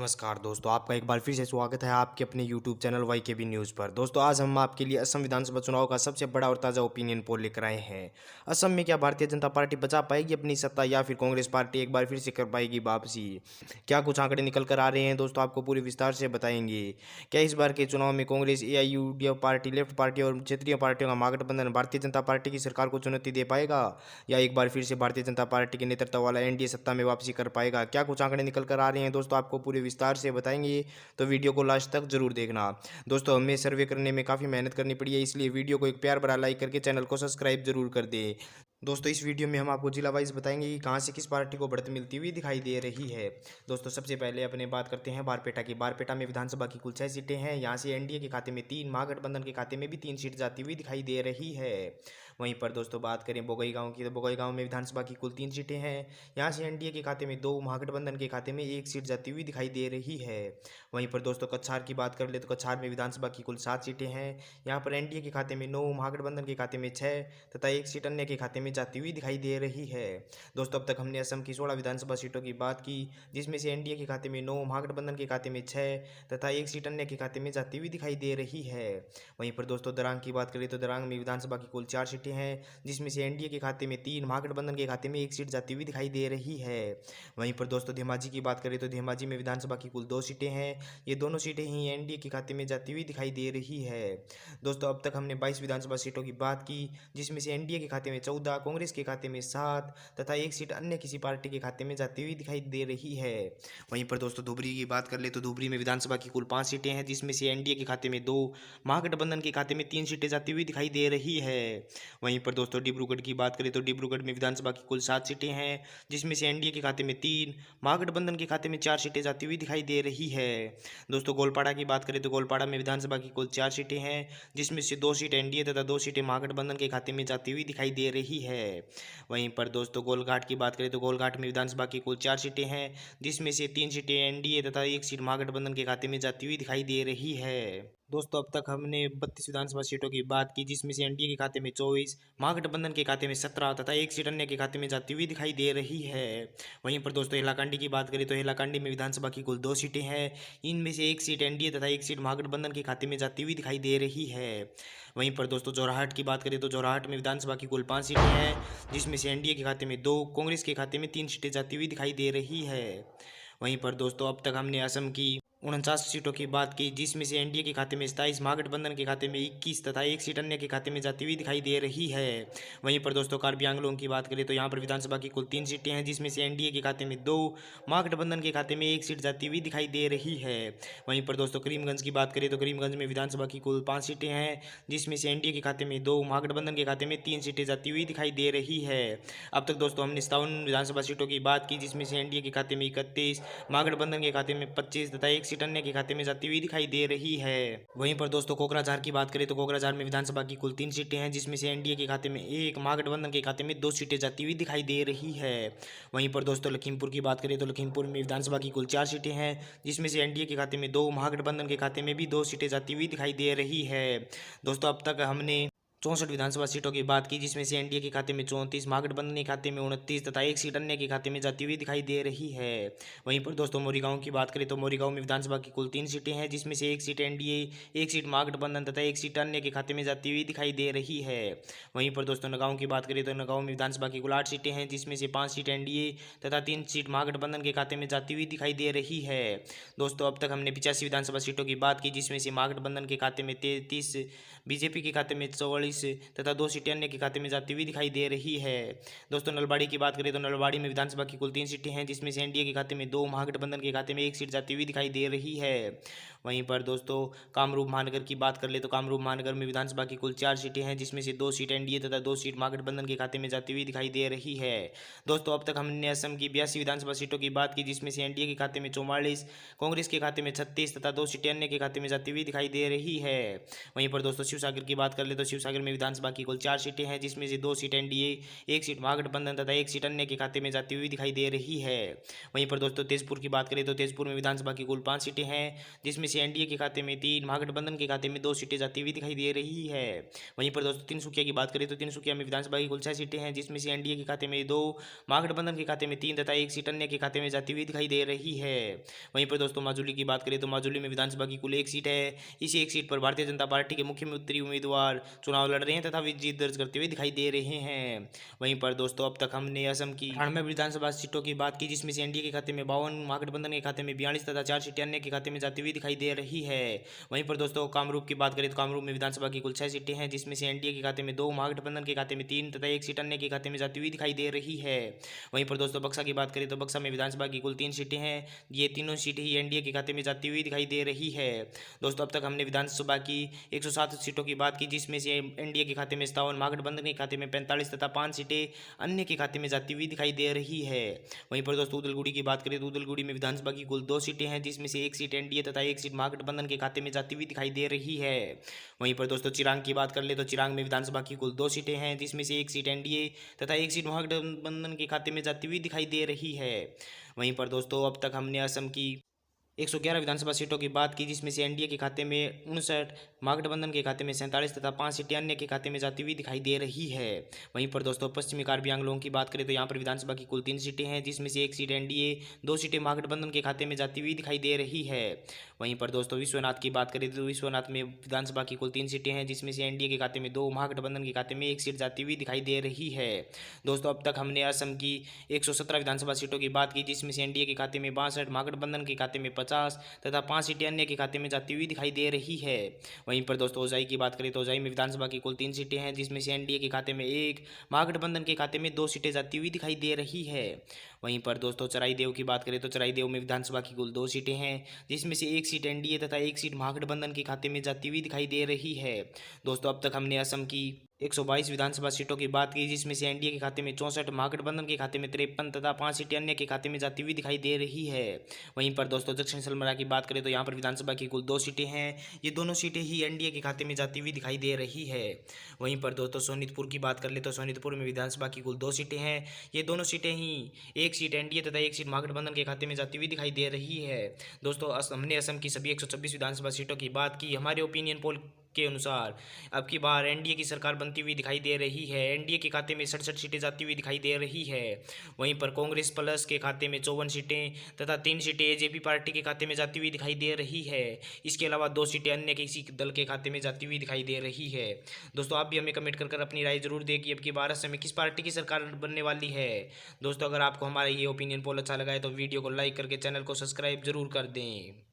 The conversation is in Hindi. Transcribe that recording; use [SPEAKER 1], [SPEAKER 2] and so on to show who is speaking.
[SPEAKER 1] नमस्कार दोस्तों, आपका एक बार फिर से स्वागत है आपके अपने YouTube चैनल YKB न्यूज़ पर। दोस्तों, आज हम आपके लिए असम विधानसभा चुनाव का सबसे बड़ा और ताज़ा ओपिनियन पोल लेकर आए हैं। असम में क्या भारतीय जनता पार्टी बचा पाएगी अपनी सत्ता या फिर कांग्रेस पार्टी एक बार फिर से कर पाएगी वापसी? क्या कुछ आंकड़े निकल कर आ रहे हैं दोस्तों, आपको पूरे विस्तार से बताएंगे। क्या इस बार के चुनाव में Congress, AIUDF party, left party और क्षेत्रीय पार्टियों का महागठबंधन भारतीय जनता पार्टी की सरकार को चुनौती दे पाएगा या एक बार फिर से भारतीय जनता पार्टी के नेतृत्व वाला NDA सत्ता में वापसी कर पाएगा? क्या कुछ आंकड़े निकल कर आ रहे हैं दोस्तों, आपको पूरे विस्तार से बताएंगे, तो वीडियो को लास्ट तक जरूर देखना। दोस्तों, हमें सर्वे करने में काफ़ी मेहनत करनी पड़ी है, इसलिए वीडियो को एक प्यार भरा लाइक करके चैनल को सब्सक्राइब जरूर कर दे। दोस्तों, इस वीडियो में हम आपको जिला वाइज बताएंगे कि कहां से किस पार्टी को बढ़त मिलती हुई दिखाई दे रही है। दोस्तों, सबसे पहले अपने बात करते हैं बारपेटा की। बारपेटा में विधानसभा की कुल 6 सीटें हैं। यहां से NDA के खाते में 3, महागठबंधन के खाते में भी 3 सीट जाती हुई दिखाई दे रही है। वहीं पर दोस्तों बात करें बोगई गांव की, तो बोगई गांव में विधानसभा की कुल 3 सीटें हैं। यहाँ से NDA के खाते में 2, महागठबंधन के खाते में 1 सीट जाती हुई दिखाई दे रही है। वहीं पर दोस्तों कछार की बात कर ले तो कछार में विधानसभा की कुल 7 सीटें हैं। यहाँ पर NDA के खाते में 9, महागठबंधन के खाते में 6 तथा 1 सीट अन्य के खाते में जाती हुई दिखाई दे रही है। दोस्तों, अब तक हमने असम की 16 विधानसभा सीटों की बात की, जिसमें से NDA के खाते में 9, महागठबंधन के खाते में 6 तथा 1 सीट अन्य के खाते में जाती हुई दिखाई दे रही है। वहीं पर दोस्तों दरांग की बात करें तो दरांग में विधानसभा की कुल 4 सीटें हैं, जिसमें से NDA के खाते में 3, महागठबंधन के खाते में 1 सीट जाती हुई दिखाई दे रही है। वहीं पर दोस्तों धेमाजी की बात करें तो धेमाजी में विधानसभा की कुल 2 सीटें हैं। ये दोनों सीटें ही NDA के खाते में जाती हुई दिखाई दे रही है। दोस्तों, अब तक हमने 22 विधानसभा सीटों की बात की, जिसमें से NDA के खाते में 14, कांग्रेस के खाते में 7 तथा 1 सीट अन्य किसी पार्टी के खाते में जाती हुई दिखाई दे रही है। वहीं पर दोस्तों धुबरी की बात कर ले तो धुबरी में विधानसभा की कुल 5 सीटें हैं, जिसमें से NDA के खाते में 2, महागठबंधन के खाते में 3 सीटें जाती हुई दिखाई दे रही है। वहीं पर दोस्तों डिब्रूगढ़ की बात करें तो डिब्रूगढ़ में विधानसभा की कुल 7 सीटें हैं, जिसमें से NDA के खाते में 3, महागठबंधन के खाते में 4 सीटें जाती हुई दिखाई दे रही है। दोस्तों गोलपाड़ा की बात करें तो गोलपाड़ा में विधानसभा की कुल 4 सीटें हैं, जिसमें से 2 सीट NDA तथा 2 सीटें महागठबंधन के खाते में जाती हुई दिखाई दे रही है। वहीं पर दोस्तों गोलघाट की बात करें तो गोलघाट में विधानसभा की कुल 4 सीटें हैं, जिसमें से 3 सीटें NDA तथा 1 सीट महागठबंधन के खाते में जाती हुई दिखाई दे रही है। दोस्तों, अब तक हमने 32 विधानसभा सीटों की बात की, जिसमें से NDA के खाते में 24, महागठबंधन के खाते में 17 तथा 1 सीट अन्य के खाते में जाती हुई दिखाई दे रही है। वहीं पर दोस्तों हैलाकांडी की बात करें तो हैलाकांडी में विधानसभा की कुल 2 सीटें हैं। इनमें से 1 सीट NDA तथा 1 सीट महागठबंधन के खाते में जाती हुई दिखाई दे रही है। वहीं पर दोस्तों जोरहाट की बात करें तो जोरहाट में विधानसभा की कुल 5 सीटें हैं, जिसमें से NDA के खाते में 2, कांग्रेस के खाते में 3 सीटें जाती हुई दिखाई दे रही है। वहीं पर दोस्तों अब तक हमने असम की 49 सीटों की बात की, जिसमें से NDA के खाते में 27, महागठबंधन के खाते में 21 तथा 1 सीट अन्य के खाते में जाती हुई दिखाई दे रही है। वहीं पर दोस्तों कार्बी आंगलोंग की बात करें तो यहाँ पर विधानसभा की कुल 3 सीटें हैं, जिसमें से NDA के खाते में 2, महागठबंधन के खाते में 1 सीट जाती हुई दिखाई दे रही है। वहीं पर दोस्तों करीमगंज की बात करें तो करीमगंज में विधानसभा की कुल 5 सीटें हैं, जिसमें से NDA के खाते में 2, महागठबंधन के खाते में 3 सीटें जाती हुई दिखाई दे रही है। अब तक दोस्तों हमने 57 विधानसभा सीटों की बात की, जिसमें से NDA के खाते में 31, महागठबंधन के खाते में 25 तथा 1 सीट अन्य के खाते में जाती हुई दिखाई दे रही है। वहीं पर दोस्तों कोकराझार की बात करें तो कोकराझार में विधानसभा की कुल 3 सीटें हैं, जिसमें से NDA के खाते में 1, महागठबंधन के खाते में 2 सीटें जाती हुई दिखाई दे रही है। वहीं पर दोस्तों लखीमपुर की बात करें तो लखीमपुर में विधानसभा की कुल 4 सीटें हैं, जिसमें से NDA के खाते में 2, महागठबंधन के खाते में भी 2 सीटें जाती हुई दिखाई दे रही है। दोस्तों अब तक हमने 64 विधानसभा सीटों की बात की, जिसमें से NDA के खाते में 34, महागठबंधन के खाते में 29 तथा 1 सीट अन्य के खाते में जाती हुई दिखाई दे रही है। वहीं पर दोस्तों मोरीगांव की बात करें तो मोरीगांव में विधानसभा की कुल 3 सीटें हैं, जिसमें से 1 सीट NDA, 1 सीट महागठबंधन तथा 1 सीट अन्य के खाते में जाती हुई दिखाई दे रही है। वहीं पर दोस्तों नगांव की बात करें तो नगांव में विधानसभा की कुल 8 सीटें हैं, जिसमें से 5 सीट NDA तथा 3 सीट महागठबंधन के खाते में जाती हुई दिखाई दे रही है। दोस्तों अब तक हमने 85 विधानसभा सीटों की बात की, जिसमें से महागठबंधन के खाते में 33, बीजेपी के खाते में 44 तथा 2 सीटें अन्य के खाते में जाती हुई दिखाई दे रही है। दोस्तों नलबाड़ी की बात करें तो नलबाड़ी में विधानसभा की कुल 3 सीटें हैं, जिसमें से NDA के खाते में 2, महागठबंधन के खाते में 1 सीट जाती हुई दिखाई दे रही है। वहीं पर दोस्तों कामरूप महानगर की बात कर ले तो कामरूप महानगर में विधानसभा की कुल 4 सीटें हैं, जिसमें से 2 सीट NDA तथा 2 सीट महागठबंधन के खाते में जाती हुई दिखाई दे रही है। दोस्तों अब तक हमने असम की 82 विधानसभा सीटों की बात की, जिसमें से NDA के खाते में 44, कांग्रेस के खाते में 36 तथा 2 सीटें अन्य के खाते में जाती हुई दिखाई दे रही है। वहीं पर दोस्तों शिवसागर की बात कर ले तो शिवसागर में विधानसभा की कुल 4 सीटें हैं, जिसमें से 2 सीट एनडीए, 1 सीट महागठबंधन तथा 1 सीट अन्य के खाते में जाती हुई दिखाई दे रही है। वहीं पर दोस्तों तेजपुर की बात करें तो तेजपुर में विधानसभा की कुल 5 सीटें हैं, जिसमें से एनडीए के खाते में 3, महागठबंधन के खाते में 2 सीटें जाती हुई दिखाई दे रही है। वहीं पर दोस्तों तिनसुकिया की बात करें तो तिनसुकिया में विधानसभा की कुल 6 सीटें हैं, जिसमें से एनडीए के खाते में 2, महागठबंधन के खाते में 3 तथा 1 सीट अन्य के खाते में जाती हुई दिखाई दे रही है। वहीं पर दोस्तों माजुली की बात करें तो माजुली में विधानसभा की कुल 1 सीट है। इसी 1 सीट पर भारतीय जनता पार्टी के मुख्यमंत्री उम्मीदवार चुनाव लड़ रहे हैं तथा जीत दर्ज करते हुए दिखाई दे रहे हैं। वहीं पर दोस्तों अब तक हमने असम की 98 विधानसभा सीटों की बात की, जिसमें से एनडीए के खाते में 52, महागठबंधन के खाते में 42 तथा 4 सीटें अन्य के खाते में जाती हुई दिखाई दे रही है। वहीं पर दोस्तों कामरूप की बात करें तो कामरूप में विधानसभा की कुल 6 सीटें हैं, जिसमें से एनडीए के खाते में 2, महागठबंधन के खाते में 3 तथा 1 सीट अन्य के खाते में जाती हुई दिखाई दे रही है। वहीं पर दोस्तों बक्सा की बात करें तो बक्सा में विधानसभा की कुल 3 सीटें हैं, ये तीनों सीटें ही एनडीए के खाते में जाती हुई दिखाई दे रही है। दोस्तों अब तक हमने विधानसभा की 107 सीटों की बात की, जिसमें से एनडीए के खाते में 57, महागठबंधन के खाते में 45 तथा 5 सीटें अन्य के खाते में जाती हुई दिखाई दे रही है। वहीं पर दोस्तों उदलगुड़ी की बात करें तो उदलगुड़ी में विधानसभा की कुल 2 सीटें हैं, जिसमें से 1 सीट एनडीए तथा 1 सीट महागठबंधन के खाते में जाती हुई दिखाई दे रही है। वहीं पर दोस्तों चिरांग की बात कर ले तो चिरांग में विधानसभा की कुल 2 सीटें हैं, जिसमें से 1 सीट एनडीए तथा 1 सीट महागठबंधन के खाते में जाती हुई दिखाई दे रही है। वहीं पर दोस्तों अब तक हमने असम की 111 विधानसभा सीटों की बात की, जिसमें से एनडीए के खाते में 59, महागठबंधन के खाते में 47 तथा 5 सीटें अन्य के खाते में जाती हुई दिखाई दे रही है। वहीं पर दोस्तों पश्चिमी कार्बी आंगलों की बात करें तो यहाँ पर विधानसभा की कुल 3 सीटें हैं, जिसमें से 1 सीट एनडीए, 2 सीटें महागठबंधन के खाते में जाती हुई दिखाई दे रही है। वहीं पर दोस्तों विश्वनाथ की बात करें तो विश्वनाथ में विधानसभा की कुल 3 सीटें हैं, जिसमें से एनडीए के खाते में 2, महागठबंधन के खाते में 1 सीट जाती हुई दिखाई दे रही है। दोस्तों अब तक हमने असम की 117 विधानसभा सीटों की बात की, जिसमें से एनडीए के खाते में 62, महागठबंधन के खाते में 50 तथा 5 सीटें अन्य के खाते में जाती हुई दिखाई दे रही है। वहीं पर दोस्तों ओजाई की बात करें तो ओजाई में विधानसभा की कुल 3 सीटें हैं, जिसमें से एनडीए के खाते में 1, महागठबंधन के खाते में 2 सीटें जाती हुई दिखाई दे रही है। वहीं पर दोस्तों चराईदेव की बात करें तो चराईदेव में विधानसभा की कुल 2 सीटें हैं, जिसमें से 1 सीट एनडीए तथा 1 सीट महागठबंधन के खाते में जाती हुई दिखाई दे रही है। दोस्तों अब तक हमने असम की 122 विधानसभा सीटों की बात की, जिसमें से एनडीए के खाते में 64, महागठबंधन के खाते में 53 तथा 5 सीटें अन्य के खाते में जाती हुई दिखाई दे रही है। वहीं पर दोस्तों दक्षिण सलमरा की बात करें तो यहाँ पर विधानसभा की कुल 2 सीटें हैं, ये दोनों सीटें ही एनडीए के खाते में जाती हुई दिखाई दे रही है। वहीं पर दोस्तों सोनीतपुर की बात कर ले तो सोनीतपुर में विधानसभा की कुल 2 सीटें हैं, ये दोनों सीटें ही 1 सीट एनडीए तथा 1 सीट महागठबंधन के खाते में जाती हुई दिखाई दे रही है। दोस्तों हमने असम की सभी 126 विधानसभा सीटों की बात की। हमारे ओपिनियन पोल के अनुसार अब की बार एनडीए की सरकार बनती हुई दिखाई दे रही है। एनडीए के खाते में 67 सीटें जाती हुई दिखाई दे रही है। वहीं पर कांग्रेस प्लस के खाते में 54 सीटें तथा 3 सीटें एजेपी पार्टी के खाते में जाती हुई दिखाई दे रही है। इसके अलावा 2 सीटें अन्य किसी दल के खाते में जाती हुई दिखाई दे रही है। दोस्तों आप भी हमें कमेंट कर अपनी राय जरूर दें कि अब की बार असम में किस पार्टी की सरकार बनने वाली है। दोस्तों अगर आपको हमारा ये ओपिनियन पोल अच्छा लगा है तो वीडियो को लाइक करके चैनल को सब्सक्राइब जरूर कर दें।